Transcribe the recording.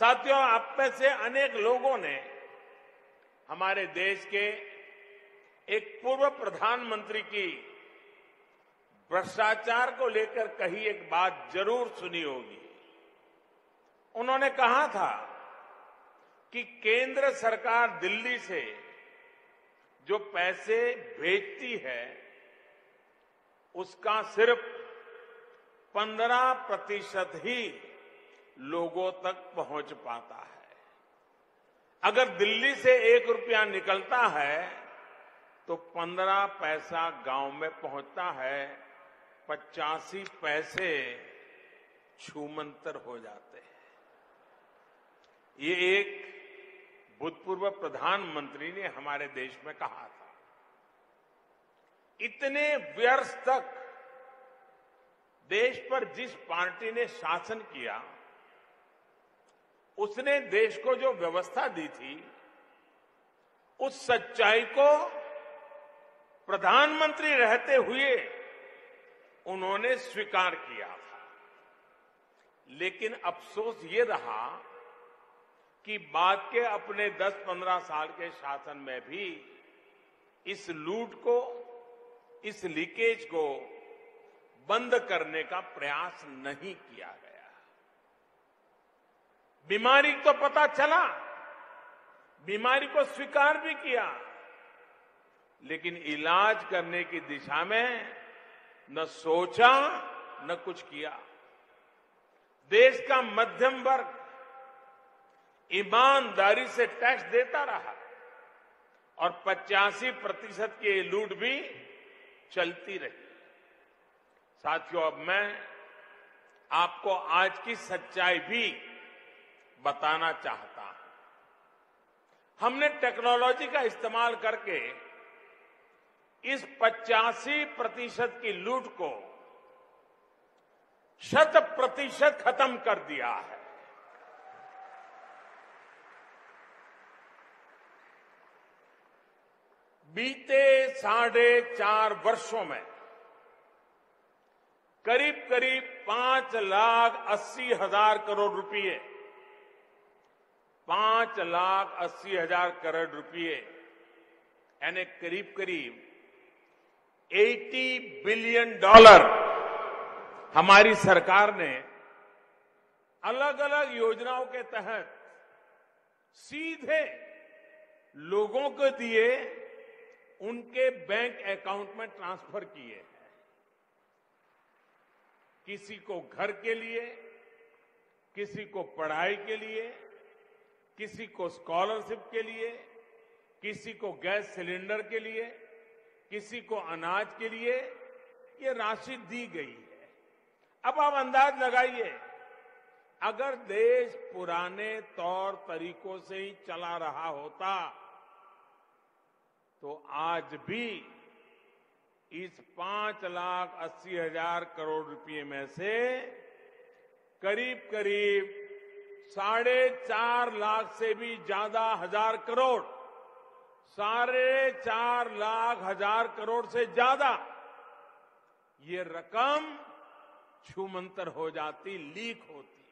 साथियों, आप में से अनेक लोगों ने हमारे देश के एक पूर्व प्रधानमंत्री की भ्रष्टाचार को लेकर कही एक बात जरूर सुनी होगी। उन्होंने कहा था कि केंद्र सरकार दिल्ली से जो पैसे भेजती है उसका सिर्फ 15% ही लोगों तक पहुंच पाता है। अगर दिल्ली से 1 रुपया निकलता है तो 15 पैसा गांव में पहुंचता है, 85 पैसे छूमंतर हो जाते हैं। ये एक भूतपूर्व प्रधानमंत्री ने हमारे देश में कहा था। इतने वर्ष तक देश पर जिस पार्टी ने शासन किया उसने देश को जो व्यवस्था दी थी उस सच्चाई को प्रधानमंत्री रहते हुए उन्होंने स्वीकार किया था। लेकिन अफसोस ये रहा कि बाद के अपने 10-15 साल के शासन में भी इस लूट को, इस लीकेज को बंद करने का प्रयास नहीं किया गया। बीमारी तो पता चला, बीमारी को स्वीकार भी किया, लेकिन इलाज करने की दिशा में न सोचा न कुछ किया। देश का मध्यम वर्ग ईमानदारी से टैक्स देता रहा और 85% की लूट भी चलती रही। साथियों, अब मैं आपको आज की सच्चाई भी बताना चाहता हूं। हमने टेक्नोलॉजी का इस्तेमाल करके इस 85% की लूट को 100% खत्म कर दिया है। बीते 4.5 वर्षों में करीब 5,80,000 करोड़ रुपए, 5,80,000 करोड़ रुपए यानी करीब $80 बिलियन हमारी सरकार ने अलग अलग योजनाओं के तहत सीधे लोगों को दिए, उनके बैंक अकाउंट में ट्रांसफर किए हैं। किसी को घर के लिए, किसी को पढ़ाई के लिए, किसी को स्कॉलरशिप के लिए, किसी को गैस सिलेंडर के लिए, किसी को अनाज के लिए ये राशि दी गई है। अब आप अंदाज लगाइए, अगर देश पुराने तौर तरीकों से ही चला रहा होता तो आज भी इस 5,80,000 करोड़ रुपए में से करीब 4.5 लाख से भी ज्यादा हजार करोड़, 4.5 लाख हजार करोड़ से ज्यादा ये रकम छूमंतर हो जाती, लीक होती।